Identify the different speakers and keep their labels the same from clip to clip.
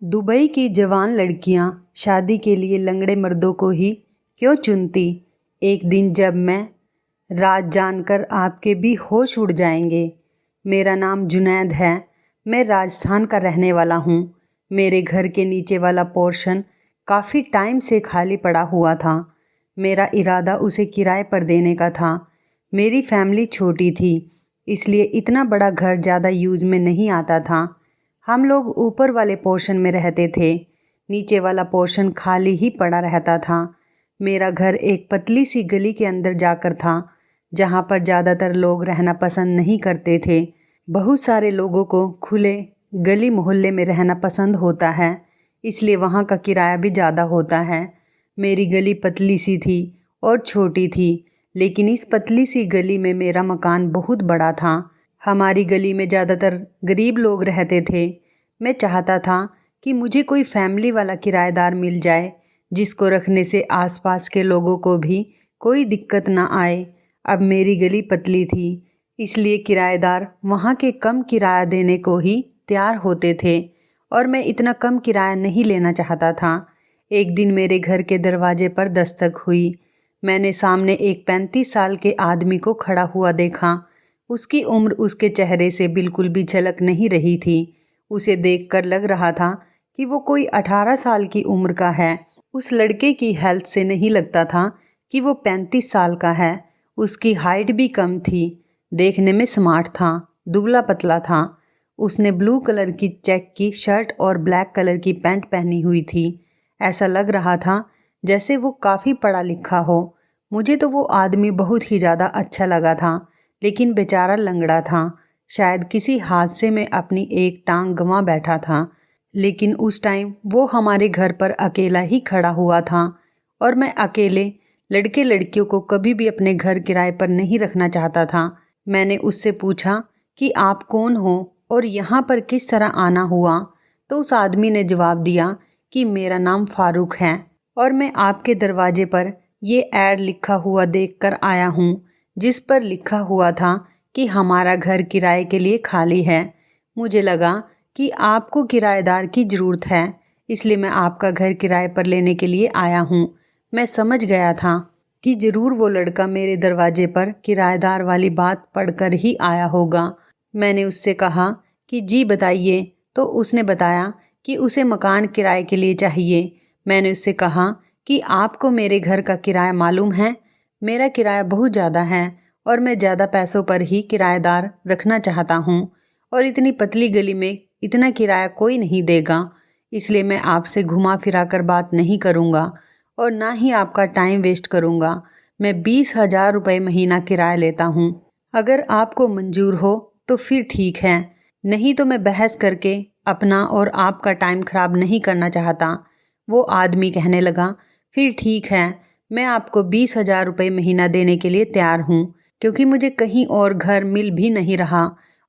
Speaker 1: Dubai की जवान लड़कियां शादी के लिए लंगड़े मर्दों को ही क्यों चुनती। एक दिन जब मैं राज जानकर आपके भी होश उड़ जाएंगे। मेरा नाम जुनैद है। मैं राजस्थान का रहने वाला हूँ। मेरे घर के नीचे वाला पोर्शन काफ़ी टाइम से खाली पड़ा हुआ था। मेरा इरादा उसे किराए पर देने का था। मेरी फैमिली छोटी थी, इसलिए इतना बड़ा घर ज़्यादा यूज़ में नहीं आता था। हम लोग ऊपर वाले पोर्शन में रहते थे, नीचे वाला पोर्शन खाली ही पड़ा रहता था। मेरा घर एक पतली सी गली के अंदर जाकर था, जहाँ पर ज़्यादातर लोग रहना पसंद नहीं करते थे। बहुत सारे लोगों को खुले गली मोहल्ले में रहना पसंद होता है, इसलिए वहाँ का किराया भी ज़्यादा होता है। मेरी गली पतली सी थी और छोटी थी, लेकिन इस पतली सी गली में मेरा मकान बहुत बड़ा था। हमारी गली में ज़्यादातर गरीब लोग रहते थे। मैं चाहता था कि मुझे कोई फैमिली वाला किराएदार मिल जाए, जिसको रखने से आसपास के लोगों को भी कोई दिक्कत ना आए। अब मेरी गली पतली थी, इसलिए किराएदार वहाँ के कम किराया देने को ही तैयार होते थे, और मैं इतना कम किराया नहीं लेना चाहता था। एक दिन मेरे घर के दरवाजे पर दस्तक हुई। मैंने सामने एक 35 साल के आदमी को खड़ा हुआ देखा। उसकी उम्र उसके चेहरे से बिल्कुल भी झलक नहीं रही थी। उसे देखकर लग रहा था कि वो कोई 18 साल की उम्र का है। उस लड़के की हेल्थ से नहीं लगता था कि वो 35 साल का है। उसकी हाइट भी कम थी। देखने में स्मार्ट था, दुबला पतला था। उसने ब्लू कलर की चेक की शर्ट और ब्लैक कलर की पैंट पहनी हुई थी। ऐसा लग रहा था जैसे वो काफ़ी पढ़ा लिखा हो। मुझे तो वो आदमी बहुत ही ज़्यादा अच्छा लगा था, लेकिन बेचारा लंगड़ा था। शायद किसी हादसे में अपनी एक टांग गंवा बैठा था। लेकिन उस टाइम वो हमारे घर पर अकेला ही खड़ा हुआ था, और मैं अकेले लड़के लड़कियों को कभी भी अपने घर किराए पर नहीं रखना चाहता था। मैंने उससे पूछा कि आप कौन हो और यहाँ पर किस तरह आना हुआ। तो उस आदमी ने जवाब दिया कि मेरा नाम फारूक है, और मैं आपके दरवाजे पर ये ऐड लिखा हुआ देखकर आया हूँ, जिस पर लिखा हुआ था कि हमारा घर किराए के लिए खाली है। मुझे लगा कि आपको किराएदार की ज़रूरत है, इसलिए मैं आपका घर किराए पर लेने के लिए आया हूँ। मैं समझ गया था कि ज़रूर वो लड़का मेरे दरवाजे पर किराएदार वाली बात पढ़कर ही आया होगा। मैंने उससे कहा कि जी बताइए, तो उसने बताया कि उसे मकान किराए के लिए चाहिए। मैंने उससे कहा कि आपको मेरे घर का किराया मालूम है। मेरा किराया बहुत ज़्यादा है, और मैं ज़्यादा पैसों पर ही किराएदार रखना चाहता हूँ, और इतनी पतली गली में इतना किराया कोई नहीं देगा। इसलिए मैं आपसे घुमा फिरा कर बात नहीं करूँगा, और ना ही आपका टाइम वेस्ट करूँगा। मैं 20,000 रुपये महीना किराया लेता हूँ। अगर आपको मंजूर हो तो फिर ठीक है, नहीं तो मैं बहस करके अपना और आपका टाइम ख़राब नहीं करना चाहता। वो आदमी कहने लगा, फिर ठीक है, मैं आपको 20,000 रुपये महीना देने के लिए तैयार हूँ, क्योंकि मुझे कहीं और घर मिल भी नहीं रहा,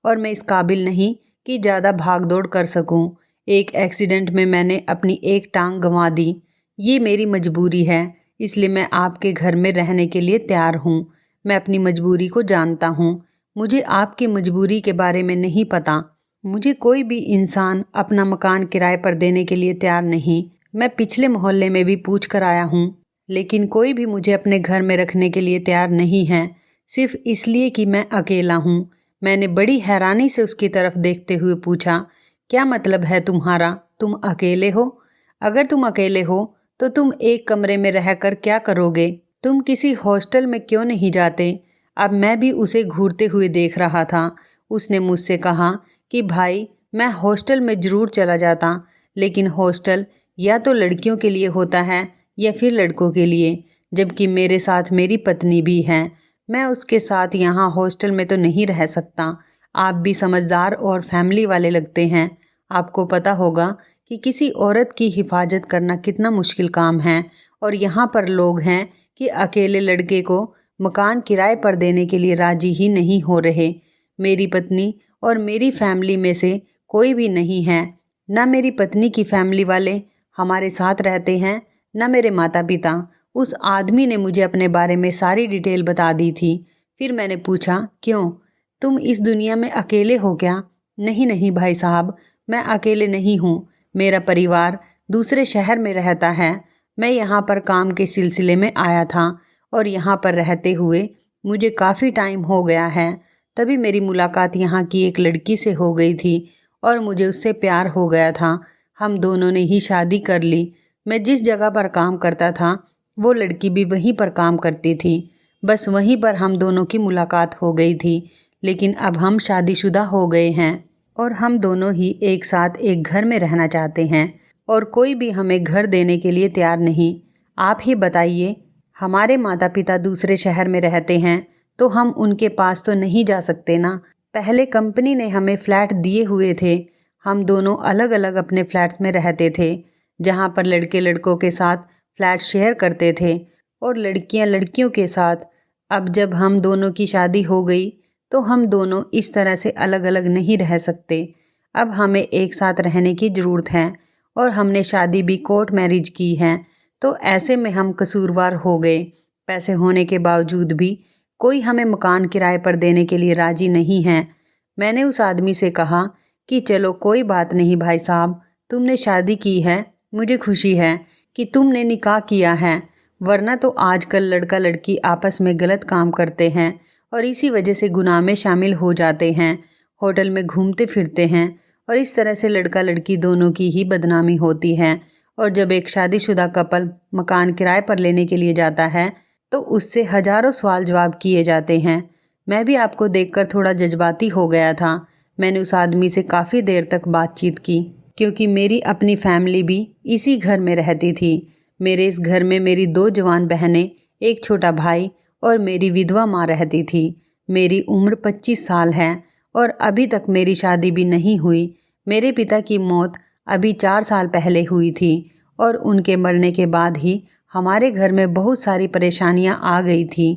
Speaker 1: और मैं इस काबिल नहीं कि ज़्यादा भाग दौड़ कर सकूँ। एक एक्सीडेंट में मैंने अपनी एक टांग गंवा दी। ये मेरी मजबूरी है, इसलिए मैं आपके घर में रहने के लिए तैयार हूँ। मैं अपनी मजबूरी को जानता हूँ। मुझे आपकी मजबूरी के बारे में नहीं पता। मुझे कोई भी इंसान अपना मकान किराए पर देने के लिए तैयार नहीं। मैं पिछले मोहल्ले में भी पूछ कर आया हूँ, लेकिन कोई भी मुझे अपने घर में रखने के लिए तैयार नहीं है, सिर्फ इसलिए कि मैं अकेला हूँ। मैंने बड़ी हैरानी से उसकी तरफ देखते हुए पूछा, क्या मतलब है तुम्हारा? तुम अकेले हो? अगर तुम अकेले हो तो तुम एक कमरे में रहकर क्या करोगे? तुम किसी हॉस्टल में क्यों नहीं जाते? अब मैं भी उसे घूरते हुए देख रहा था। उसने मुझसे कहा कि भाई, मैं हॉस्टल में ज़रूर चला जाता, लेकिन हॉस्टल या तो लड़कियों के लिए होता है या फिर लड़कों के लिए, जबकि मेरे साथ मेरी पत्नी भी है। मैं उसके साथ यहाँ हॉस्टल में तो नहीं रह सकता। आप भी समझदार और फैमिली वाले लगते हैं। आपको पता होगा कि किसी औरत की हिफाजत करना कितना मुश्किल काम है, और यहाँ पर लोग हैं कि अकेले लड़के को मकान किराए पर देने के लिए राजी ही नहीं हो रहे। मेरी पत्नी और मेरी फैमिली में से कोई भी नहीं है। ना मेरी पत्नी की फैमिली वाले हमारे साथ रहते हैं, ना मेरे माता पिता। उस आदमी ने मुझे अपने बारे में सारी डिटेल बता दी थी। फिर मैंने पूछा, क्यों, तुम इस दुनिया में अकेले हो क्या? नहीं नहीं भाई साहब, मैं अकेले नहीं हूँ। मेरा परिवार दूसरे शहर में रहता है। मैं यहाँ पर काम के सिलसिले में आया था और यहाँ पर रहते हुए मुझे काफ़ी टाइम हो गया है। तभी मेरी मुलाकात यहाँ की एक लड़की से हो गई थी और मुझे उससे प्यार हो गया था। हम दोनों ने ही शादी कर ली। मैं जिस जगह पर काम करता था वो लड़की भी वहीं पर काम करती थी। बस वहीं पर हम दोनों की मुलाकात हो गई थी। लेकिन अब हम शादीशुदा हो गए हैं और हम दोनों ही एक साथ एक घर में रहना चाहते हैं और कोई भी हमें घर देने के लिए तैयार नहीं। आप ही बताइए, हमारे माता पिता दूसरे शहर में रहते हैं तो हम उनके पास तो नहीं जा सकते ना। पहले कंपनी ने हमें फ़्लैट दिए हुए थे। हम दोनों अलग अलग अपने फ़्लैट्स में रहते थे, जहाँ पर लड़के लड़कों के साथ फ़्लैट शेयर करते थे और लड़कियाँ लड़कियों के साथ। अब जब हम दोनों की शादी हो गई तो हम दोनों इस तरह से अलग अलग नहीं रह सकते। अब हमें एक साथ रहने की ज़रूरत है और हमने शादी भी कोर्ट मैरिज की है। तो ऐसे में हम कसूरवार हो गए। पैसे होने के बावजूद भी कोई हमें मकान किराए पर देने के लिए राज़ी नहीं है। मैंने उस आदमी से कहा कि चलो कोई बात नहीं भाई साहब, तुमने शादी की है, मुझे खुशी है कि तुमने निकाह किया है, वरना तो आजकल लड़का लड़की आपस में गलत काम करते हैं और इसी वजह से गुनाह में शामिल हो जाते हैं, होटल में घूमते फिरते हैं और इस तरह से लड़का लड़की दोनों की ही बदनामी होती है। और जब एक शादीशुदा कपल मकान किराए पर लेने के लिए जाता है तो उससे हज़ारों सवाल जवाब किए जाते हैं। मैं भी आपको देखकर थोड़ा जज्बाती हो गया था। मैंने उस आदमी से काफ़ी देर तक बातचीत की क्योंकि मेरी अपनी फैमिली भी इसी घर में रहती थी। मेरे इस घर में मेरी 2 जवान बहनें, एक छोटा भाई और मेरी विधवा माँ रहती थी। मेरी उम्र 25 साल है और अभी तक मेरी शादी भी नहीं हुई। मेरे पिता की मौत अभी 4 साल पहले हुई थी और उनके मरने के बाद ही हमारे घर में बहुत सारी परेशानियां आ गई थी।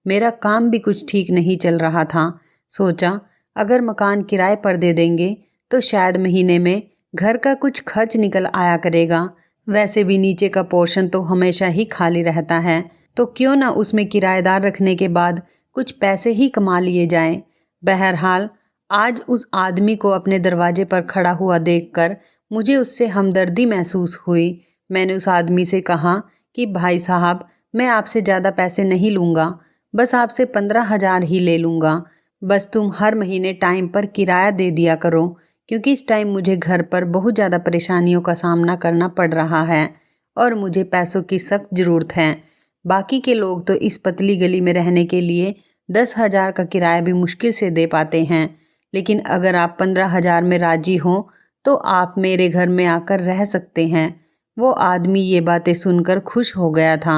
Speaker 1: मेरा काम भी कुछ ठीक नहीं चल रहा था। सोचा अगर मकान किराए पर दे देंगे तो शायद महीने में घर का कुछ खर्च निकल आया करेगा। वैसे भी नीचे का पोर्शन तो हमेशा ही खाली रहता है, तो क्यों ना उसमें किराएदार रखने के बाद कुछ पैसे ही कमा लिए जाएं। बहरहाल आज उस आदमी को अपने दरवाजे पर खड़ा हुआ देखकर मुझे उससे हमदर्दी महसूस हुई। मैंने उस आदमी से कहा कि भाई साहब, मैं आपसे ज़्यादा पैसे नहीं लूँगा, बस आपसे 15,000 ही ले लूँगा। बस तुम हर महीने टाइम पर किराया दे दिया करो, क्योंकि इस टाइम मुझे घर पर बहुत ज़्यादा परेशानियों का सामना करना पड़ रहा है और मुझे पैसों की सख्त ज़रूरत है। बाकी के लोग तो इस पतली गली में रहने के लिए 10,000 का किराया भी मुश्किल से दे पाते हैं, लेकिन अगर आप 15,000 में राज़ी हो तो आप मेरे घर में आकर रह सकते हैं। वो आदमी ये बातें सुनकर खुश हो गया था।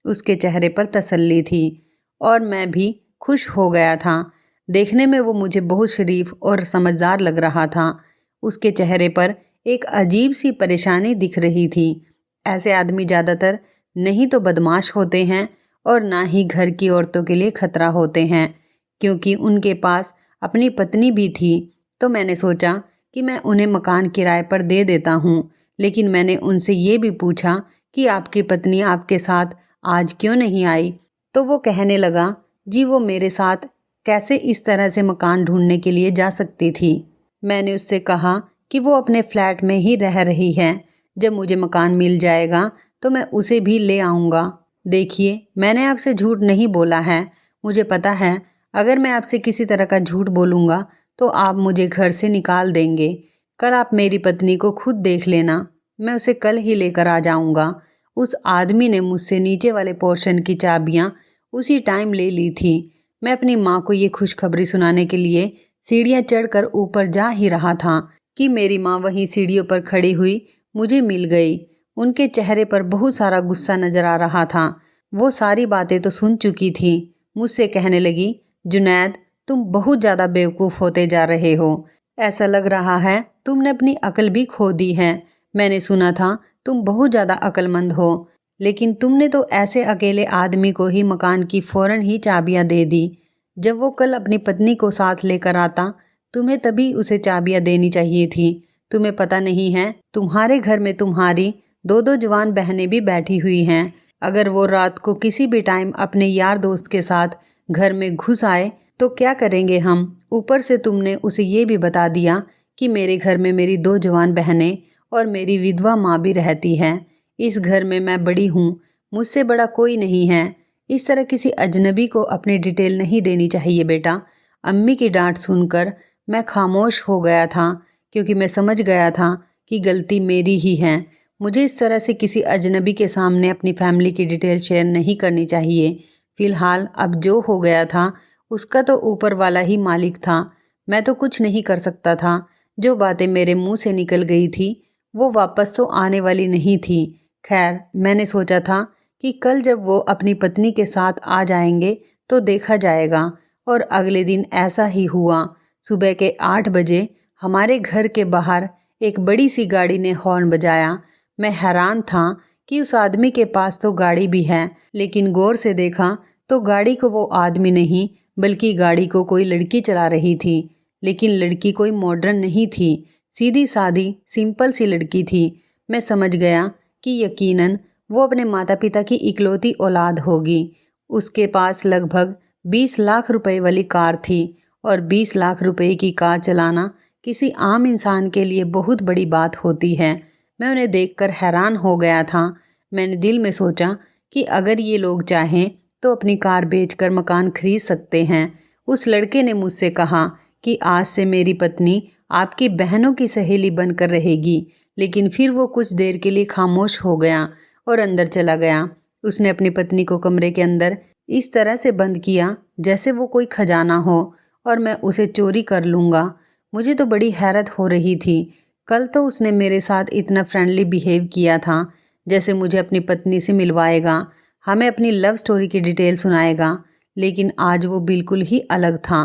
Speaker 1: उसके चेहरे पर तसल्ली थी और मैं भी खुश हो गया था। देखने में वो मुझे बहुत शरीफ और समझदार लग रहा था। उसके चेहरे पर एक अजीब सी परेशानी दिख रही थी। ऐसे आदमी ज़्यादातर नहीं तो बदमाश होते हैं और ना ही घर की औरतों के लिए खतरा होते हैं। क्योंकि उनके पास अपनी पत्नी भी थी तो मैंने सोचा कि मैं उन्हें मकान किराए पर दे देता हूँ। लेकिन मैंने उनसे ये भी पूछा कि आपकी पत्नी आपके साथ आज क्यों नहीं आई? तो वो कहने लगा, जी वो मेरे साथ कैसे इस तरह से मकान ढूंढने के लिए जा सकती थी। मैंने उससे कहा कि वो अपने फ्लैट में ही रह रही है, जब मुझे मकान मिल जाएगा तो मैं उसे भी ले आऊँगा। देखिए, मैंने आपसे झूठ नहीं बोला है। मुझे पता है अगर मैं आपसे किसी तरह का झूठ बोलूँगा तो आप मुझे घर से निकाल देंगे। कल आप मेरी पत्नी को खुद देख लेना, मैं उसे कल ही लेकर आ जाऊँगा। उस आदमी ने मुझसे नीचे वाले पोर्शन की चाबियाँ उसी टाइम ले ली थी। मैं अपनी माँ को ये खुशखबरी सुनाने के लिए सीढ़ियाँ चढ़कर ऊपर जा ही रहा था कि मेरी माँ वहीं सीढ़ियों पर खड़ी हुई मुझे मिल गई। उनके चेहरे पर बहुत सारा गुस्सा नजर आ रहा था। वो सारी बातें तो सुन चुकी थी। मुझसे कहने लगी, जुनैद, तुम बहुत ज़्यादा बेवकूफ़ होते जा रहे हो। ऐसा लग रहा है तुमने अपनी अकल भी खो दी है। मैंने सुना था तुम बहुत ज़्यादा अक्लमंद हो, लेकिन तुमने तो ऐसे अकेले आदमी को ही मकान की फ़ौरन ही चाबियां दे दी। जब वो कल अपनी पत्नी को साथ लेकर आता, तुम्हें तभी उसे चाबियां देनी चाहिए थी। तुम्हें पता नहीं है तुम्हारे घर में तुम्हारी 2-2 जवान बहनें भी बैठी हुई हैं। अगर वो रात को किसी भी टाइम अपने यार दोस्त के साथ घर में घुस आए तो क्या करेंगे हम? ऊपर से तुमने उसे ये भी बता दिया कि मेरे घर में मेरी 2 जवान बहनें और मेरी विधवा माँ भी रहती है। इस घर में मैं बड़ी हूँ, मुझसे बड़ा कोई नहीं है। इस तरह किसी अजनबी को अपनी डिटेल नहीं देनी चाहिए बेटा। अम्मी की डांट सुनकर मैं खामोश हो गया था, क्योंकि मैं समझ गया था कि गलती मेरी ही है। मुझे इस तरह से किसी अजनबी के सामने अपनी फैमिली की डिटेल शेयर नहीं करनी चाहिए। फ़िलहाल अब जो हो गया था उसका तो ऊपर वाला ही मालिक था, मैं तो कुछ नहीं कर सकता था। जो बातें मेरे मुंह से निकल गई थी वो वापस तो आने वाली नहीं थी। खैर, मैंने सोचा था कि कल जब वो अपनी पत्नी के साथ आ जाएंगे तो देखा जाएगा, और अगले दिन ऐसा ही हुआ। सुबह के 8 बजे हमारे घर के बाहर एक बड़ी सी गाड़ी ने हॉर्न बजाया। मैं हैरान था कि उस आदमी के पास तो गाड़ी भी है, लेकिन गौर से देखा तो गाड़ी को वो आदमी नहीं बल्कि गाड़ी को कोई लड़की चला रही थी। लेकिन लड़की कोई मॉडर्न नहीं थी, सीधी सादी सिंपल सी लड़की थी। मैं समझ गया कि यकीनन वो अपने माता पिता की इकलौती औलाद होगी। उसके पास लगभग 20 लाख रुपए वाली कार थी, और 20 लाख रुपए की कार चलाना किसी आम इंसान के लिए बहुत बड़ी बात होती है। मैं उन्हें देखकर हैरान हो गया था। मैंने दिल में सोचा कि अगर ये लोग चाहें तो अपनी कार बेचकर मकान खरीद सकते हैं। उस लड़के ने मुझसे कहा कि आज से मेरी पत्नी आपकी बहनों की सहेली बनकर रहेगी, लेकिन फिर वो कुछ देर के लिए खामोश हो गया और अंदर चला गया। उसने अपनी पत्नी को कमरे के अंदर इस तरह से बंद किया जैसे वो कोई खजाना हो और मैं उसे चोरी कर लूँगा। मुझे तो बड़ी हैरत हो रही थी। कल तो उसने मेरे साथ इतना फ्रेंडली बिहेव किया था, जैसे मुझे अपनी पत्नी से मिलवाएगा, हमें अपनी लव स्टोरी की डिटेल सुनाएगा, लेकिन आज वो बिल्कुल ही अलग था।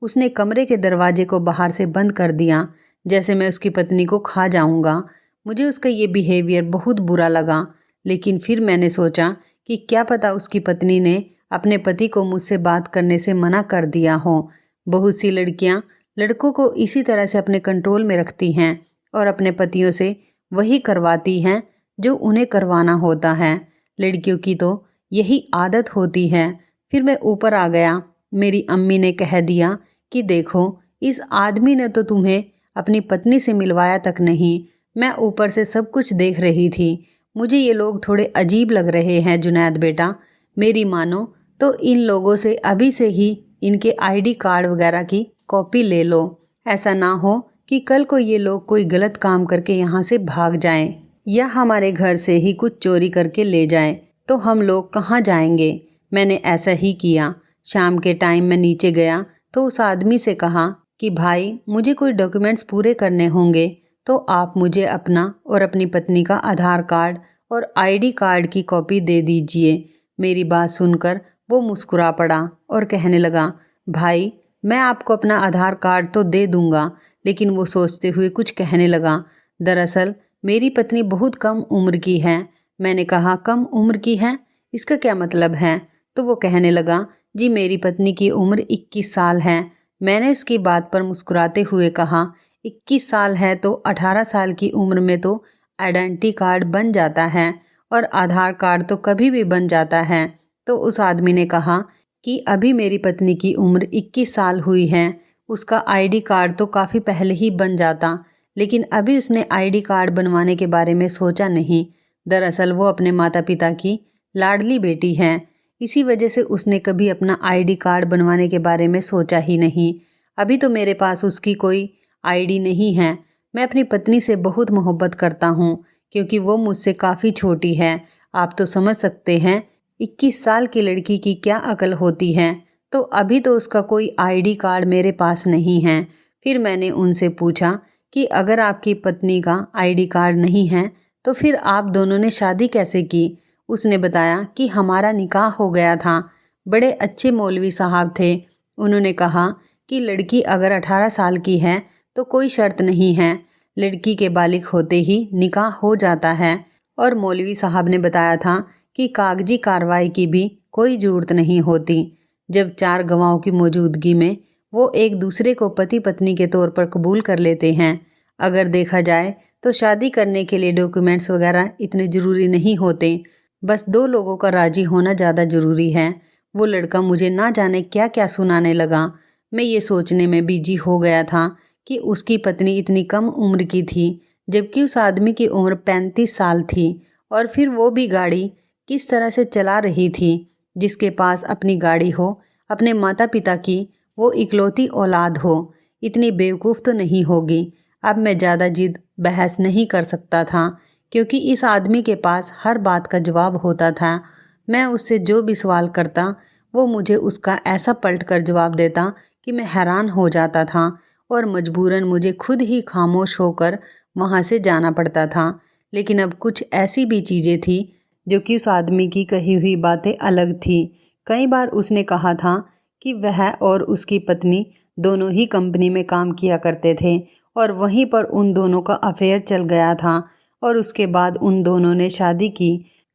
Speaker 1: उसने कमरे के दरवाजे को बाहर से बंद कर दिया, जैसे मैं उसकी पत्नी को खा जाऊंगा। मुझे उसका ये बिहेवियर बहुत बुरा लगा, लेकिन फिर मैंने सोचा कि क्या पता उसकी पत्नी ने अपने पति को मुझसे बात करने से मना कर दिया हो। बहुत सी लड़कियां लड़कों को इसी तरह से अपने कंट्रोल में रखती हैं और अपने पतियों से वही करवाती हैं जो उन्हें करवाना होता है। लड़कियों की तो यही आदत होती है। फिर मैं ऊपर आ गया। मेरी अम्मी ने कह दिया कि देखो, इस आदमी ने तो तुम्हें अपनी पत्नी से मिलवाया तक नहीं। मैं ऊपर से सब कुछ देख रही थी। मुझे ये लोग थोड़े अजीब लग रहे हैं जुनैद बेटा। मेरी मानो तो इन लोगों से अभी से ही इनके आईडी कार्ड वगैरह की कॉपी ले लो। ऐसा ना हो कि कल को ये लोग कोई गलत काम करके यहाँ से भाग जाएं या हमारे घर से ही कुछ चोरी करके ले जाएं, तो हम लोग कहाँ जाएंगे। मैंने ऐसा ही किया। शाम के टाइम मैं नीचे गया तो उस आदमी से कहा कि भाई, मुझे कोई डॉक्यूमेंट्स पूरे करने होंगे तो आप मुझे अपना और अपनी पत्नी का आधार कार्ड और आईडी कार्ड की कॉपी दे दीजिए। मेरी बात सुनकर वो मुस्कुरा पड़ा और कहने लगा, भाई, मैं आपको अपना आधार कार्ड तो दे दूंगा। लेकिन वो सोचते हुए कुछ कहने लगा, दरअसल मेरी पत्नी बहुत कम उम्र की है। मैंने कहा, कम उम्र की है, इसका क्या मतलब है? तो वो कहने लगा, जी मेरी पत्नी की उम्र 21 साल है। मैंने उसकी बात पर मुस्कुराते हुए कहा, 21 साल है तो 18 साल की उम्र में तो आइडेंटिटी कार्ड बन जाता है और आधार कार्ड तो कभी भी बन जाता है। तो उस आदमी ने कहा कि अभी मेरी पत्नी की उम्र 21 साल हुई है, उसका आईडी कार्ड तो काफ़ी पहले ही बन जाता, लेकिन अभी उसने आईडी कार्ड बनवाने के बारे में सोचा नहीं। दरअसल वो अपने माता पिता की लाडली बेटी है, इसी वजह से उसने कभी अपना आईडी कार्ड बनवाने के बारे में सोचा ही नहीं। अभी तो मेरे पास उसकी कोई आईडी नहीं है। मैं अपनी पत्नी से बहुत मोहब्बत करता हूँ, क्योंकि वो मुझसे काफ़ी छोटी है। आप तो समझ सकते हैं 21 साल की लड़की की क्या अकल होती है। तो अभी तो उसका कोई आईडी कार्ड मेरे पास नहीं है। फिर मैंने उनसे पूछा कि अगर आपकी पत्नी का आईडी कार्ड नहीं है तो फिर आप दोनों ने शादी कैसे की? उसने बताया कि हमारा निकाह हो गया था। बड़े अच्छे मौलवी साहब थे। उन्होंने कहा कि लड़की अगर 18 साल की है तो कोई शर्त नहीं है, लड़की के बालिग होते ही निकाह हो जाता है। और मौलवी साहब ने बताया था कि कागजी कार्रवाई की भी कोई ज़रूरत नहीं होती। जब 4 गवाहों की मौजूदगी में वो एक दूसरे को पति पत्नी के तौर पर कबूल कर लेते हैं। अगर देखा जाए तो शादी करने के लिए डॉक्यूमेंट्स वगैरह इतने ज़रूरी नहीं होते, बस 2 लोगों का राज़ी होना ज़्यादा ज़रूरी है। वो लड़का मुझे ना जाने क्या क्या सुनाने लगा। मैं ये सोचने में बिजी हो गया था कि उसकी पत्नी इतनी कम उम्र की थी, जबकि उस आदमी की उम्र 35 साल थी। और फिर वो भी गाड़ी किस तरह से चला रही थी। जिसके पास अपनी गाड़ी हो, अपने माता पिता की वो इकलौती औलाद हो, इतनी बेवकूफ़ तो नहीं होगी। अब मैं ज़्यादा जिद बहस नहीं कर सकता था, क्योंकि इस आदमी के पास हर बात का जवाब होता था। मैं उससे जो भी सवाल करता वो मुझे उसका ऐसा पलट कर जवाब देता कि मैं हैरान हो जाता था और मजबूरन मुझे खुद ही खामोश होकर वहाँ से जाना पड़ता था। लेकिन अब कुछ ऐसी भी चीज़ें थी जो कि उस आदमी की कही हुई बातें अलग थी। कई बार उसने कहा था कि वह और उसकी पत्नी दोनों ही कंपनी में काम किया करते थे और वहीं पर उन दोनों का अफेयर चल गया था और उसके बाद उन दोनों ने शादी की।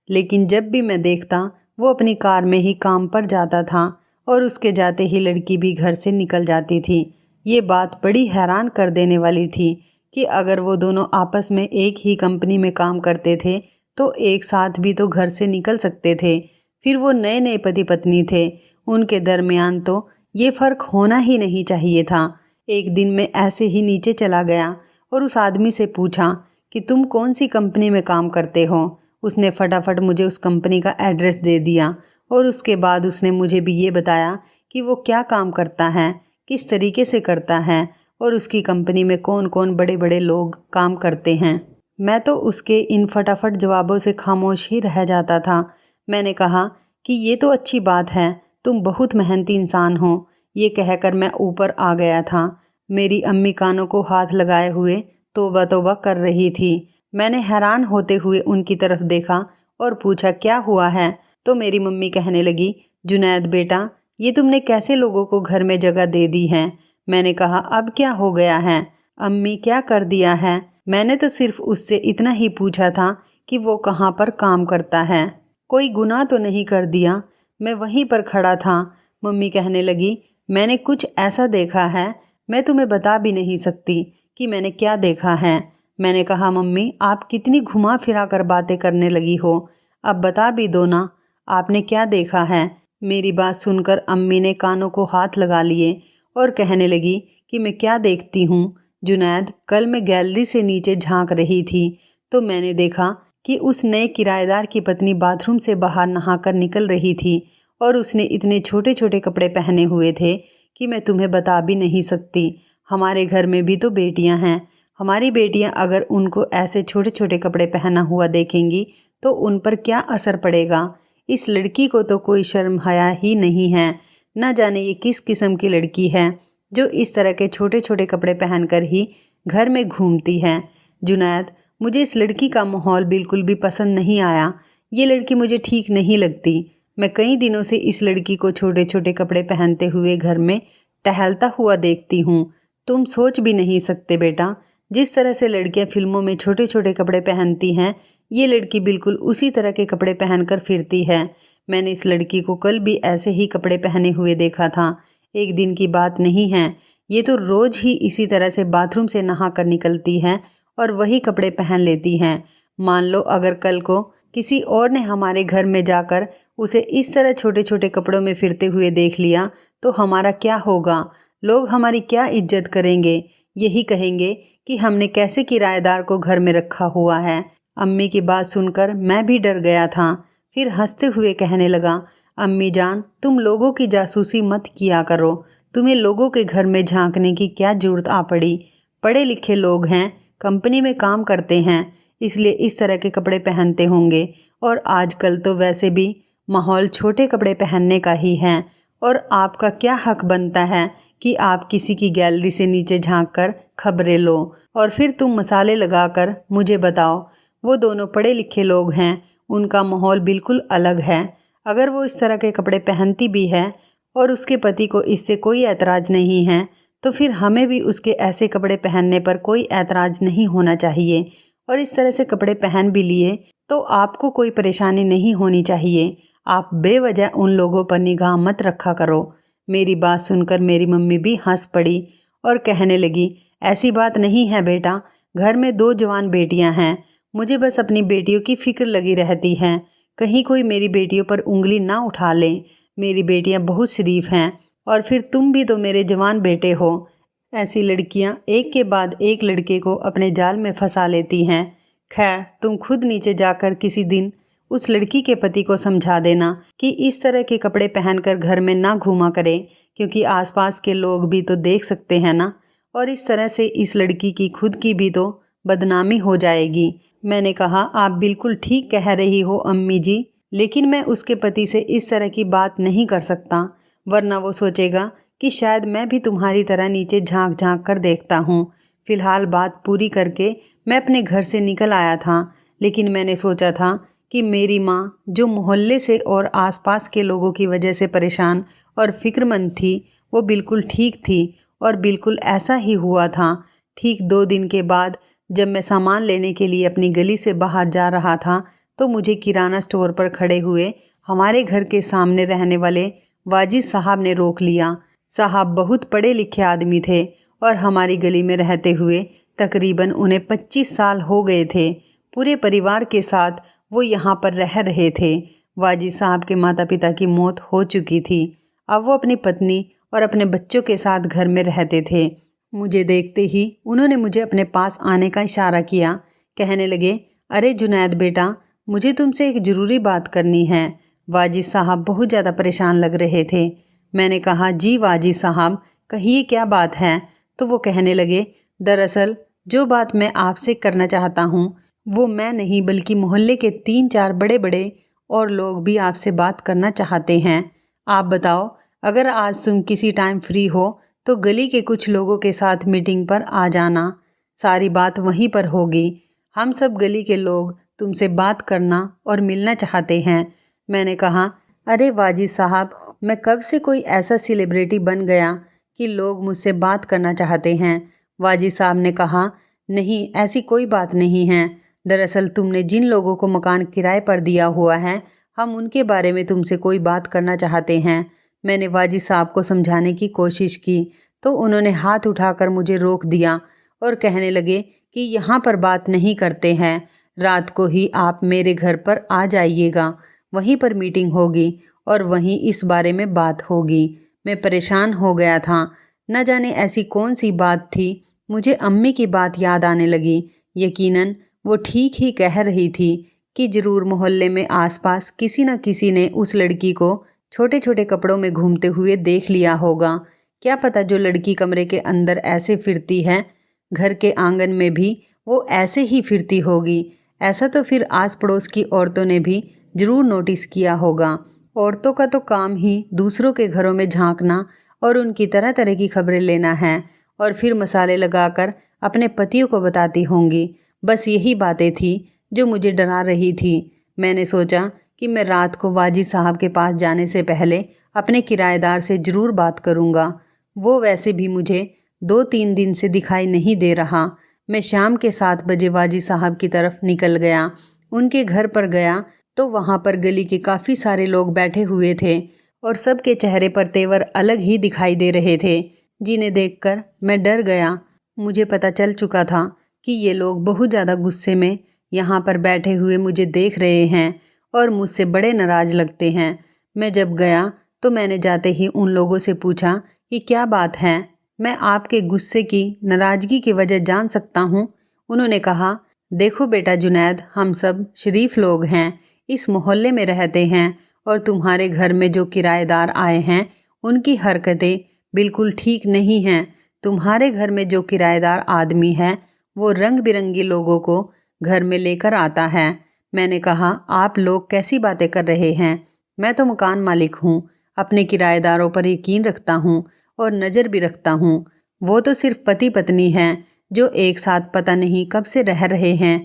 Speaker 1: लेकिन जब भी मैं देखता वो अपनी कार में ही काम पर जाता था और उसके जाते ही लड़की भी घर से निकल जाती थी। ये बात बड़ी हैरान कर देने वाली थी कि अगर वो दोनों आपस में एक ही कंपनी में काम करते थे तो एक साथ भी तो घर से निकल सकते थे। फिर वो नए नए पति पत्नी थे, उनके दरमियान तो ये फ़र्क होना ही नहीं चाहिए था। एक दिन मैं ऐसे ही नीचे चला गया और उस आदमी से पूछा कि तुम कौन सी कंपनी में काम करते हो। उसने फटाफट मुझे उस कंपनी का एड्रेस दे दिया और उसके बाद उसने मुझे भी ये बताया कि वो क्या काम करता है, किस तरीके से करता है और उसकी कंपनी में कौन कौन बड़े बड़े लोग काम करते हैं। मैं तो उसके इन फटाफट जवाबों से खामोश ही रह जाता था। मैंने कहा कि ये तो अच्छी बात है, तुम बहुत मेहनती इंसान हो। ये कहकर मैं ऊपर आ गया था। मेरी अम्मी कानों को हाथ लगाए हुए तौबा तौबा कर रही थी। मैंने हैरान होते हुए उनकी तरफ देखा और पूछा क्या हुआ है। तो मेरी मम्मी कहने लगी, जुनैद बेटा, ये तुमने कैसे लोगों को घर में जगह दे दी है। मैंने कहा अब क्या हो गया है अम्मी, क्या कर दिया है। मैंने तो सिर्फ उससे इतना ही पूछा था कि वो कहाँ पर काम करता है, कोई गुनाह तो नहीं कर दिया। मैं वहीं पर खड़ा था। मम्मी कहने लगी, मैंने कुछ ऐसा देखा है, मैं तुम्हें बता भी नहीं सकती कि मैंने क्या देखा है। मैंने कहा मम्मी, आप कितनी घुमा फिरा कर बातें करने लगी हो, अब बता भी दो ना, आपने क्या देखा है। मेरी बात सुनकर अम्मी ने कानों को हाथ लगा लिए और कहने लगी कि मैं क्या देखती हूँ जुनैद, कल मैं गैलरी से नीचे झांक रही थी तो मैंने देखा कि उस नए किराएदार की पत्नी बाथरूम से बाहर नहाकर निकल रही थी और उसने इतने छोटे छोटे कपड़े पहने हुए थे कि मैं तुम्हें बता भी नहीं सकती। हमारे घर में भी तो बेटियां हैं, हमारी बेटियां अगर उनको ऐसे छोटे छोटे कपड़े पहना हुआ देखेंगी तो उन पर क्या असर पड़ेगा। इस लड़की को तो कोई शर्म हया ही नहीं है। न जाने ये किस किस्म की लड़की है जो इस तरह के छोटे छोटे कपड़े पहनकर ही घर में घूमती है। जुनैद, मुझे इस लड़की का माहौल बिल्कुल भी पसंद नहीं आया। ये लड़की मुझे ठीक नहीं लगती। मैं कई दिनों से इस लड़की को छोटे छोटे कपड़े पहनते हुए घर में टहलता हुआ देखती हूँ। तुम सोच भी नहीं सकते बेटा, जिस तरह से लड़कियाँ फिल्मों में छोटे छोटे कपड़े पहनती हैं, ये लड़की बिल्कुल उसी तरह के कपड़े पहनकर फिरती है। मैंने इस लड़की को कल भी ऐसे ही कपड़े पहने हुए देखा था। एक दिन की बात नहीं है, ये तो रोज़ ही इसी तरह से बाथरूम से नहा कर निकलती है और वही कपड़े पहन लेती हैं। मान लो अगर कल को किसी और ने हमारे घर में जाकर उसे इस तरह छोटे छोटे कपड़ों में फिरते हुए देख लिया तो हमारा क्या होगा। लोग हमारी क्या इज्जत करेंगे। यही कहेंगे कि हमने कैसे किराएदार को घर में रखा हुआ है। अम्मी की बात सुनकर मैं भी डर गया था। फिर हंसते हुए कहने लगा, अम्मी जान, तुम लोगों की जासूसी मत किया करो। तुम्हें लोगों के घर में झांकने की क्या जरूरत आ पड़ी। पढ़े लिखे लोग हैं, कंपनी में काम करते हैं, इसलिए इस तरह के कपड़े पहनते होंगे। और आजकल तो वैसे भी माहौल छोटे कपड़े पहनने का ही है। और आपका क्या हक बनता है कि आप किसी की गैलरी से नीचे झांक कर खबरें लो और फिर तुम मसाले लगाकर मुझे बताओ। वो दोनों पढ़े लिखे लोग हैं, उनका माहौल बिल्कुल अलग है। अगर वो इस तरह के कपड़े पहनती भी है और उसके पति को इससे कोई ऐतराज़ नहीं है तो फिर हमें भी उसके ऐसे कपड़े पहनने पर कोई ऐतराज़ नहीं होना चाहिए। और इस तरह से कपड़े पहन भी लिए तो आपको कोई परेशानी नहीं होनी चाहिए। आप बेवजह उन लोगों पर निगाह मत रखा करो। मेरी बात सुनकर मेरी मम्मी भी हंस पड़ी और कहने लगी, ऐसी बात नहीं है बेटा, घर में 2 जवान बेटियां हैं, मुझे बस अपनी बेटियों की फिक्र लगी रहती है। कहीं कोई मेरी बेटियों पर उंगली ना उठा ले। मेरी बेटियां बहुत शरीफ हैं और फिर तुम भी तो मेरे जवान बेटे हो। ऐसी लड़कियां एक के बाद एक लड़के को अपने जाल में फंसा लेती हैं। खैर, तुम खुद नीचे जाकर किसी दिन उस लड़की के पति को समझा देना कि इस तरह के कपड़े पहनकर घर में ना घूमा करे, क्योंकि आसपास के लोग भी तो देख सकते हैं ना, और इस तरह से इस लड़की की खुद की भी तो बदनामी हो जाएगी। मैंने कहा, आप बिल्कुल ठीक कह रही हो अम्मी जी, लेकिन मैं उसके पति से इस तरह की बात नहीं कर सकता, वरना वो सोचेगा कि शायद मैं भी तुम्हारी तरह नीचे झांक झांक कर देखता हूँ। फिलहाल बात पूरी करके मैं अपने घर से निकल आया था, लेकिन मैंने सोचा था कि मेरी माँ, जो मोहल्ले से और आसपास के लोगों की वजह से परेशान और फिक्रमंद थी, वो बिल्कुल ठीक थी, और बिल्कुल ऐसा ही हुआ था। ठीक 2 दिन के बाद जब मैं सामान लेने के लिए अपनी गली से बाहर जा रहा था, तो मुझे किराना स्टोर पर खड़े हुए हमारे घर के सामने रहने वाले वाजिद साहब ने रोक लिया। साहब बहुत पढ़े लिखे आदमी थे और हमारी गली में रहते हुए तकरीबन उन्हें 25 साल हो गए थे। पूरे परिवार के साथ वो यहाँ पर रह रहे थे। वाजिद साहब के माता पिता की मौत हो चुकी थी। अब वो अपनी पत्नी और अपने बच्चों के साथ घर में रहते थे। मुझे देखते ही उन्होंने मुझे अपने पास आने का इशारा किया। कहने लगे, अरे जुनैद बेटा, मुझे तुमसे एक ज़रूरी बात करनी है। वाजिद साहब बहुत ज़्यादा परेशान लग रहे थे। मैंने कहा, जी वाजिद साहब, कहिए क्या बात है। तो वो कहने लगे, दरअसल जो बात मैं आपसे करना चाहता हूँ वो मैं नहीं बल्कि मोहल्ले के 3-4 बड़े बड़े और लोग भी आपसे बात करना चाहते हैं। आप बताओ, अगर आज तुम किसी टाइम फ्री हो तो गली के कुछ लोगों के साथ मीटिंग पर आ जाना। सारी बात वहीं पर होगी। हम सब गली के लोग तुमसे बात करना और मिलना चाहते हैं। मैंने कहा, अरे वाजिद साहब, मैं कब से कोई ऐसा सेलिब्रिटी बन गया कि लोग मुझसे बात करना चाहते हैं। वाजिद साहब ने कहा, नहीं, ऐसी कोई बात नहीं है। दरअसल तुमने जिन लोगों को मकान किराए पर दिया हुआ है, हम उनके बारे में तुमसे कोई बात करना चाहते हैं। मैंने वाजिद साहब को समझाने की कोशिश की तो उन्होंने हाथ उठाकर मुझे रोक दिया और कहने लगे कि यहाँ पर बात नहीं करते हैं, रात को ही आप मेरे घर पर आ जाइएगा, वहीं पर मीटिंग होगी और वहीं इस बारे में बात होगी। मैं परेशान हो गया था। न जाने ऐसी कौन सी बात थी, मुझे अम्मी की बात याद आने लगी। यकीनन वो ठीक ही कह रही थी कि ज़रूर मोहल्ले में आसपास किसी न किसी ने उस लड़की को छोटे छोटे कपड़ों में घूमते हुए देख लिया होगा। क्या पता जो लड़की कमरे के अंदर ऐसे फिरती है, घर के आंगन में भी वो ऐसे ही फिरती होगी। ऐसा तो फिर आस पड़ोस की औरतों ने भी ज़रूर नोटिस किया होगा। औरतों का तो काम ही दूसरों के घरों में झांकना और उनकी तरह तरह की खबरें लेना है और फिर मसाले लगाकर अपने पतियों को बताती होंगी। बस यही बातें थी जो मुझे डरा रही थी। मैंने सोचा कि मैं रात को वाजिद साहब के पास जाने से पहले अपने किराएदार से ज़रूर बात करूँगा। वो वैसे भी मुझे 2-3 दिन से दिखाई नहीं दे रहा। मैं शाम के 7 बजे वाजिद साहब की तरफ निकल गया। उनके घर पर गया तो वहाँ पर गली के काफ़ी सारे लोग बैठे हुए थे और सबके चेहरे पर तेवर अलग ही दिखाई दे रहे थे, जिन्हें देखकर मैं डर गया। मुझे पता चल चुका था कि ये लोग बहुत ज़्यादा गुस्से में यहाँ पर बैठे हुए मुझे देख रहे हैं और मुझसे बड़े नाराज़ लगते हैं। मैं जब गया तो मैंने जाते ही उन लोगों से पूछा कि क्या बात है, मैं आपके गुस्से की, नाराज़गी की वजह जान सकता हूँ। उन्होंने कहा, देखो बेटा जुनैद, हम सब शरीफ लोग हैं, इस मोहल्ले में रहते हैं और तुम्हारे घर में जो किराएदार आए हैं उनकी हरकतें बिल्कुल ठीक नहीं हैं। तुम्हारे घर में जो किराएदार आदमी है वो रंग बिरंगी लोगों को घर में लेकर आता है। मैंने कहा, आप लोग कैसी बातें कर रहे हैं? मैं तो मकान मालिक हूँ, अपने किराएदारों पर यकीन रखता हूँ और नज़र भी रखता हूँ। वो तो सिर्फ पति पत्नी हैं जो एक साथ पता नहीं कब से रह रहे हैं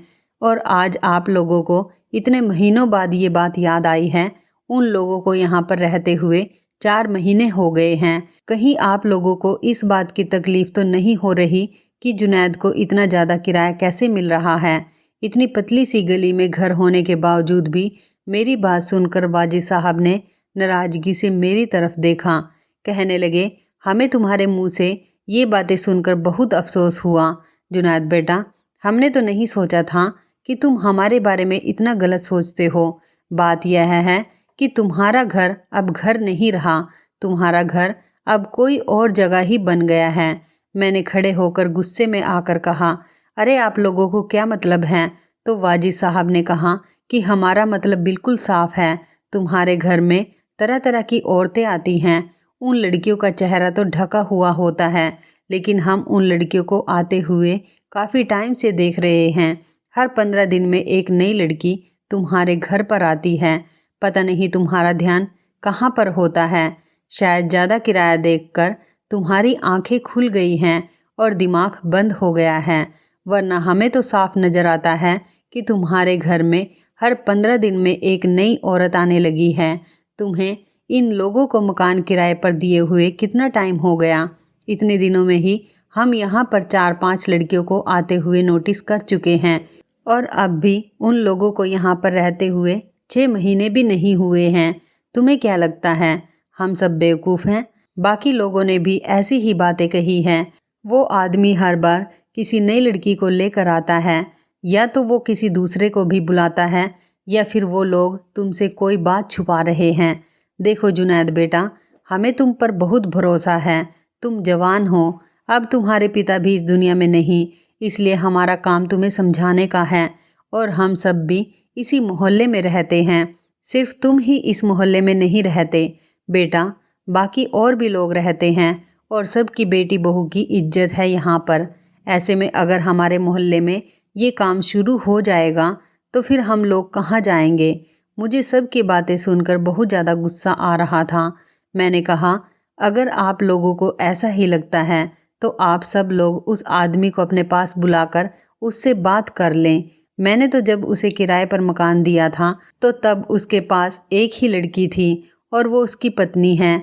Speaker 1: और आज आप लोगों को इतने महीनों बाद ये बात याद आई है। उन लोगों को यहाँ पर रहते हुए 4 महीने हो गए हैं। कहीं आप लोगों को इस बात की तकलीफ़ तो नहीं हो रही कि जुनैद को इतना ज़्यादा किराया कैसे मिल रहा है? इतनी पतली सी गली में घर होने के बावजूद भी मेरी बात सुनकर वाजिद साहब ने नाराज़गी से मेरी तरफ देखा। कहने लगे, हमें तुम्हारे मुंह से ये बातें सुनकर बहुत अफसोस हुआ। जुनैद बेटा, हमने तो नहीं सोचा था कि तुम हमारे बारे में इतना गलत सोचते हो। बात यह है कि तुम्हारा घर अब घर नहीं रहा, तुम्हारा घर अब कोई और जगह ही बन गया है। मैंने खड़े होकर गुस्से में आकर कहा, अरे आप लोगों को क्या मतलब है? तो वाजिद साहब ने कहा कि हमारा मतलब बिल्कुल साफ है। तुम्हारे घर में तरह तरह की औरतें आती हैं। उन लड़कियों का चेहरा तो ढका हुआ होता है, लेकिन हम उन लड़कियों को आते हुए काफ़ी टाइम से देख रहे हैं। हर 15 दिन में एक नई लड़की तुम्हारे घर पर आती है। पता नहीं तुम्हारा ध्यान कहाँ पर होता है। शायद ज़्यादा किराया देखकर तुम्हारी आंखें खुल गई हैं और दिमाग बंद हो गया है, वरना हमें तो साफ नज़र आता है कि तुम्हारे घर में हर 15 दिन में एक नई औरत आने लगी है। तुम्हें इन लोगों को मकान किराए पर दिए हुए कितना टाइम हो गया? इतने दिनों में ही हम यहाँ पर 4-5 लड़कियों को आते हुए नोटिस कर चुके हैं और अब भी उन लोगों को यहाँ पर रहते हुए 6 महीने भी नहीं हुए हैं। तुम्हें क्या लगता है हम सब बेवकूफ़ हैं? बाकी लोगों ने भी ऐसी ही बातें कही हैं। वो आदमी हर बार किसी नई लड़की को लेकर आता है, या तो वो किसी दूसरे को भी बुलाता है, या फिर वो लोग तुमसे कोई बात छुपा रहे हैं। देखो जुनैद बेटा, हमें तुम पर बहुत भरोसा है। तुम जवान हो, अब तुम्हारे पिता भी इस दुनिया में नहीं, इसलिए हमारा काम तुम्हें समझाने का है। और हम सब भी इसी मोहल्ले में रहते हैं, सिर्फ तुम ही इस मोहल्ले में नहीं रहते बेटा, बाकी और भी लोग रहते हैं और सबकी बेटी बहू की इज्जत है यहाँ पर। ऐसे में अगर हमारे मोहल्ले में ये काम शुरू हो जाएगा तो फिर हम लोग कहाँ जाएंगे? मुझे सबकी बातें सुनकर बहुत ज़्यादा गुस्सा आ रहा था। मैंने कहा, अगर आप लोगों को ऐसा ही लगता है तो आप सब लोग उस आदमी को अपने पास बुलाकर उससे बात कर लें। मैंने तो जब उसे किराए पर मकान दिया था तो तब उसके पास एक ही लड़की थी और वो उसकी पत्नी है।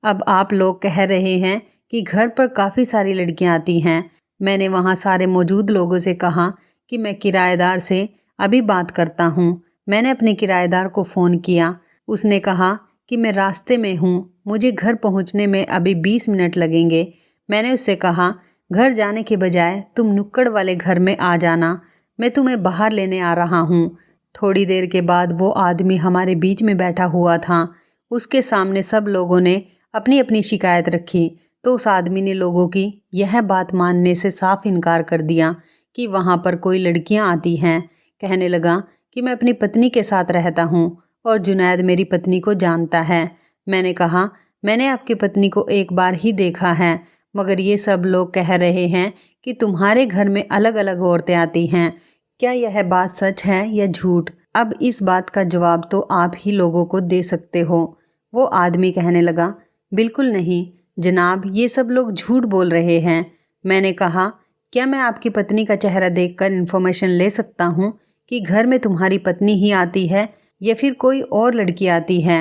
Speaker 1: अब आप लोग कह रहे हैं कि घर पर काफ़ी सारी लड़कियां आती हैं। मैंने वहाँ सारे मौजूद लोगों से कहा कि मैं किराएदार से अभी बात करता हूँ। मैंने अपने किराएदार को फ़ोन किया। उसने कहा कि मैं रास्ते में हूँ, मुझे घर पहुँचने में अभी 20 मिनट लगेंगे। मैंने उससे कहा, घर जाने के बजाय तुम नुक्कड़ वाले घर में आ जाना, मैं तुम्हें बाहर लेने आ रहा हूँ। थोड़ी देर के बाद वो आदमी हमारे बीच में बैठा हुआ था। उसके सामने सब लोगों ने अपनी अपनी शिकायत रखी तो उस आदमी ने लोगों की यह बात मानने से साफ इनकार कर दिया कि वहाँ पर कोई लड़कियाँ आती हैं। कहने लगा कि मैं अपनी पत्नी के साथ रहता हूँ और जुनैद मेरी पत्नी को जानता है। मैंने कहा, मैंने आपकी पत्नी को एक बार ही देखा है, मगर ये सब लोग कह रहे हैं कि तुम्हारे घर में अलग अलग औरतें आती हैं। क्या यह बात सच है या झूठ? अब इस बात का जवाब तो आप ही लोगों को दे सकते हो। वो आदमी कहने लगा, बिल्कुल नहीं जनाब, ये सब लोग झूठ बोल रहे हैं। मैंने कहा, क्या मैं आपकी पत्नी का चेहरा देखकर इन्फॉर्मेशन ले सकता हूँ कि घर में तुम्हारी पत्नी ही आती है या फिर कोई और लड़की आती है?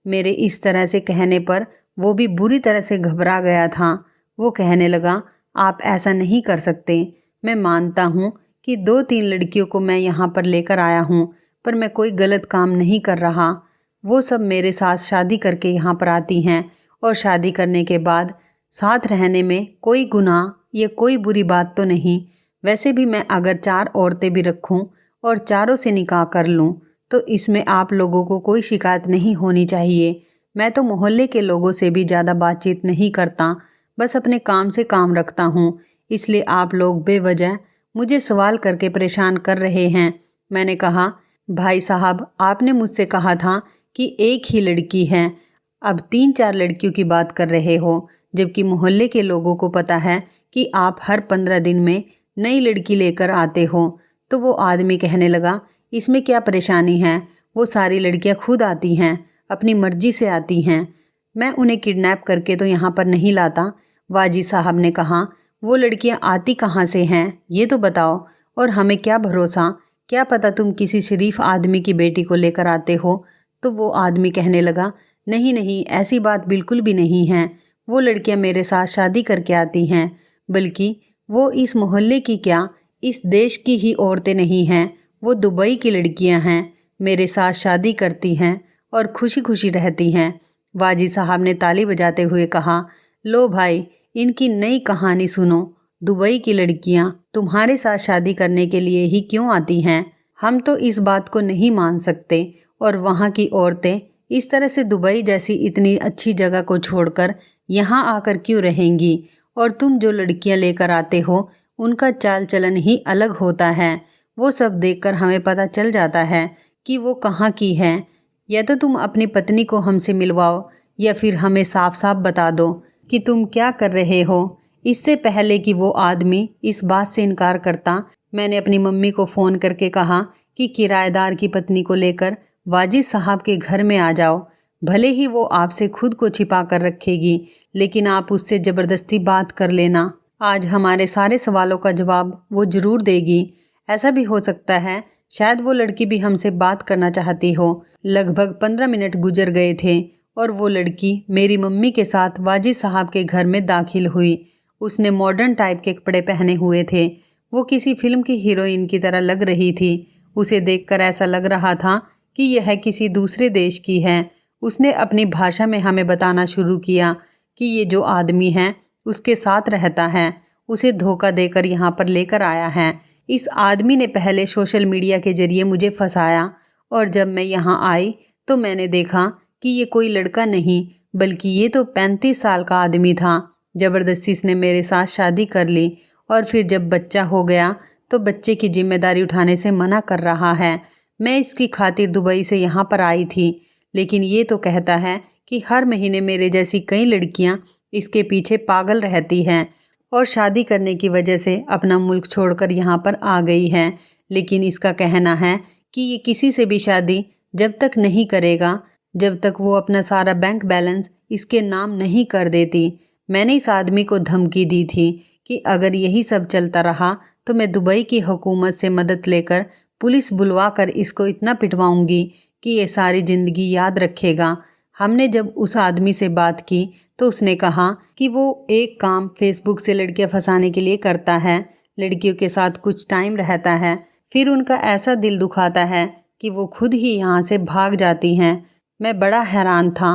Speaker 1: मेरे इस तरह से कहने पर वो भी बुरी तरह से घबरा गया था। वो कहने लगा, आप ऐसा नहीं कर सकते। मैं मानता हूँ कि 2-3 लड़कियों को मैं यहाँ पर लेकर आया हूँ, पर मैं कोई गलत काम नहीं कर रहा। वो सब मेरे साथ शादी करके यहाँ पर आती हैं और शादी करने के बाद साथ रहने में कोई गुनाह या कोई बुरी बात तो नहीं। वैसे भी मैं अगर 4 औरतें भी रखूं और चारों से निकाह कर लूं तो इसमें आप लोगों को कोई शिकायत नहीं होनी चाहिए। मैं तो मोहल्ले के लोगों से भी ज़्यादा बातचीत नहीं करता, बस अपने काम से काम रखता हूँ, इसलिए आप लोग बेवजह मुझे सवाल करके परेशान कर रहे हैं। मैंने कहा, भाई साहब, आपने मुझसे कहा था कि एक ही लड़की है, अब 3-4 लड़कियों की बात कर रहे हो, जबकि मोहल्ले के लोगों को पता है कि आप हर 15 दिन में नई लड़की लेकर आते हो। तो वो आदमी कहने लगा, इसमें क्या परेशानी है? वो सारी लड़कियां खुद आती हैं, अपनी मर्जी से आती हैं। मैं उन्हें किडनैप करके तो यहाँ पर नहीं लाता। वाजी साहब ने कहा, वो लड़कियाँ आती कहाँ से हैं ये तो बताओ, और हमें क्या भरोसा, क्या पता तुम किसी शरीफ आदमी की बेटी को लेकर आते हो। तो वो आदमी कहने लगा, नहीं नहीं, ऐसी बात बिल्कुल भी नहीं है। वो लड़कियां मेरे साथ शादी करके आती हैं, बल्कि वो इस मोहल्ले की क्या, इस देश की ही औरतें नहीं हैं। वो दुबई की लड़कियां हैं, मेरे साथ शादी करती हैं और खुशी खुशी रहती हैं। वाजी साहब ने ताली बजाते हुए कहा, लो भाई, इनकी नई कहानी सुनो। दुबई की लड़कियां तुम्हारे साथ शादी करने के लिए ही क्यों आती हैं? हम तो इस बात को नहीं मान सकते। और वहाँ की औरतें इस तरह से दुबई जैसी इतनी अच्छी जगह को छोड़कर यहाँ आकर क्यों रहेंगी? और तुम जो लड़कियां लेकर आते हो उनका चाल चलन ही अलग होता है। वो सब देखकर हमें पता चल जाता है कि वो कहाँ की है। या तो तुम अपनी पत्नी को हमसे मिलवाओ या फिर हमें साफ साफ बता दो कि तुम क्या कर रहे हो। इससे पहले कि वो आदमी इस बात से इनकार करता, मैंने अपनी मम्मी को फ़ोन करके कहा कि किराएदार की पत्नी को लेकर वाजिद साहब के घर में आ जाओ। भले ही वो आपसे खुद को छिपा कर रखेगी, लेकिन आप उससे ज़बरदस्ती बात कर लेना। आज हमारे सारे सवालों का जवाब वो ज़रूर देगी। ऐसा भी हो सकता है शायद वो लड़की भी हमसे बात करना चाहती हो। लगभग 15 मिनट गुजर गए थे और वो लड़की मेरी मम्मी के साथ वाजिद साहब के घर में दाखिल हुई। उसने मॉडर्न टाइप के कपड़े पहने हुए थे। वो किसी फिल्म की हीरोइन की तरह लग रही थी। उसे देखकर ऐसा लग रहा था कि यह किसी दूसरे देश की है। उसने अपनी भाषा में हमें बताना शुरू किया कि ये जो आदमी है उसके साथ रहता है, उसे धोखा देकर यहाँ पर लेकर आया है। इस आदमी ने पहले सोशल मीडिया के जरिए मुझे फंसाया और जब मैं यहाँ आई तो मैंने देखा कि ये कोई लड़का नहीं बल्कि ये तो 35 साल का आदमी था। ज़बरदस्ती इसने मेरे साथ शादी कर ली और फिर जब बच्चा हो गया तो बच्चे की जिम्मेदारी उठाने से मना कर रहा है। मैं इसकी खातिर दुबई से यहाँ पर आई थी, लेकिन ये तो कहता है कि हर महीने मेरे जैसी कई लड़कियाँ इसके पीछे पागल रहती हैं और शादी करने की वजह से अपना मुल्क छोड़कर यहाँ पर आ गई है। लेकिन इसका कहना है कि ये किसी से भी शादी जब तक नहीं करेगा जब तक वो अपना सारा बैंक बैलेंस इसके नाम नहीं कर देती। मैंने इस आदमी को धमकी दी थी कि अगर यही सब चलता रहा तो मैं दुबई की हुकूमत से मदद लेकर पुलिस बुलवा कर इसको इतना पिटवाऊंगी कि ये सारी ज़िंदगी याद रखेगा। हमने जब उस आदमी से बात की तो उसने कहा कि वो एक काम फेसबुक से लड़कियां फंसाने के लिए करता है। लड़कियों के साथ कुछ टाइम रहता है, फिर उनका ऐसा दिल दुखाता है कि वो खुद ही यहाँ से भाग जाती हैं। मैं बड़ा हैरान था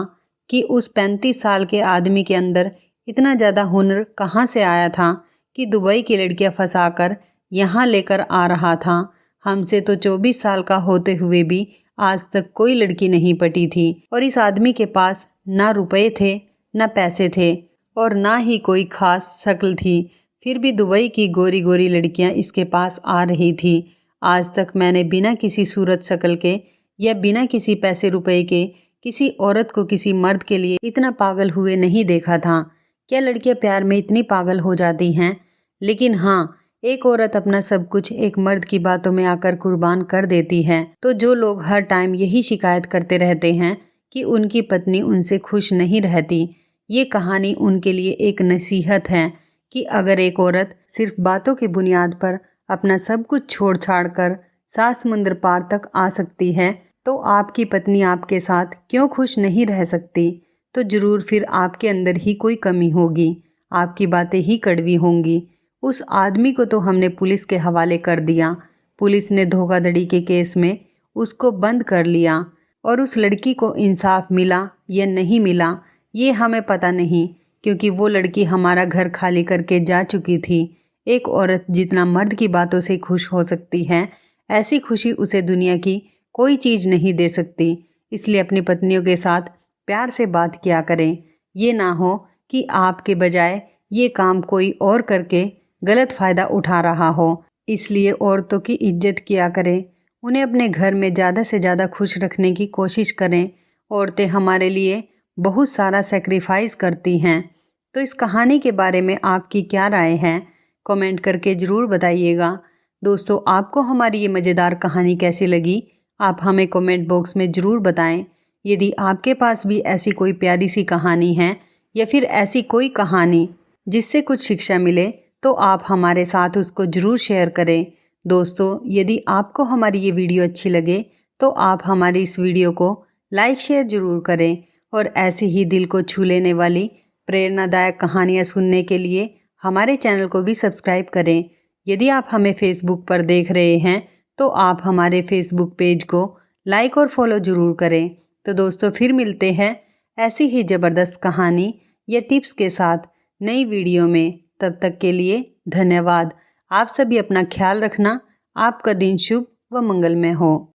Speaker 1: कि उस 35 साल के आदमी के अंदर इतना ज़्यादा हुनर कहाँ से आया था कि दुबई की लड़कियां फंसाकर यहाँ लेकर आ रहा था। हमसे तो 24 साल का होते हुए भी आज तक कोई लड़की नहीं पटी थी और इस आदमी के पास ना रुपए थे, ना पैसे थे और ना ही कोई खास शक्ल थी। फिर भी दुबई की गोरी गोरी लड़कियां इसके पास आ रही थी। आज तक मैंने बिना किसी सूरत शक्ल के या बिना किसी पैसे रुपए के किसी औरत को किसी मर्द के लिए इतना पागल हुए नहीं देखा था। क्या लड़कियां प्यार में इतनी पागल हो जाती हैं? लेकिन हाँ, एक औरत अपना सब कुछ एक मर्द की बातों में आकर कुर्बान कर देती है। तो जो लोग हर टाइम यही शिकायत करते रहते हैं कि उनकी पत्नी उनसे खुश नहीं रहती, ये कहानी उनके लिए एक नसीहत है कि अगर एक औरत सिर्फ बातों की बुनियाद पर अपना सब कुछ छोड़ छाड़ कर 7 समुंदर पार तक आ सकती है, तो आपकी पत्नी आपके साथ क्यों खुश नहीं रह सकती? तो ज़रूर फिर आपके अंदर ही कोई कमी होगी, आपकी बातें ही कड़वी होंगी। उस आदमी को तो हमने पुलिस के हवाले कर दिया। पुलिस ने धोखाधड़ी के केस में उसको बंद कर लिया और उस लड़की को इंसाफ मिला या नहीं मिला ये हमें पता नहीं, क्योंकि वो लड़की हमारा घर खाली करके जा चुकी थी। एक औरत जितना मर्द की बातों से खुश हो सकती है, ऐसी खुशी उसे दुनिया की कोई चीज़ नहीं दे सकती। इसलिए अपनी पत्नियों के साथ प्यार से बात किया करें। ये ना हो कि आपके बजाय ये काम कोई और करके गलत फ़ायदा उठा रहा हो। इसलिए औरतों की इज्जत किया करें, उन्हें अपने घर में ज़्यादा से ज़्यादा खुश रखने की कोशिश करें। औरतें हमारे लिए बहुत सारा सेक्रीफाइस करती हैं। तो इस कहानी के बारे में आपकी क्या राय है? कमेंट करके ज़रूर बताइएगा। दोस्तों, आपको हमारी ये मज़ेदार कहानी कैसी लगी? आप हमें कमेंट बॉक्स में ज़रूर बताएं। यदि आपके पास भी ऐसी कोई प्यारी सी कहानी है या फिर ऐसी कोई कहानी जिससे कुछ शिक्षा मिले, तो आप हमारे साथ उसको ज़रूर शेयर करें। दोस्तों, यदि आपको हमारी ये वीडियो अच्छी लगे तो आप हमारी इस वीडियो को लाइक शेयर ज़रूर करें और ऐसी ही दिल को छू लेने वाली प्रेरणादायक कहानियाँ सुनने के लिए हमारे चैनल को भी सब्सक्राइब करें। यदि आप हमें फेसबुक पर देख रहे हैं तो आप हमारे फेसबुक पेज को लाइक और फॉलो ज़रूर करें। तो दोस्तों, फिर मिलते हैं ऐसी ही ज़बरदस्त कहानी या टिप्स के साथ नई वीडियो में। तब तक के लिए धन्यवाद। आप सभी अपना ख्याल रखना। आपका दिन शुभ व मंगलमय हो।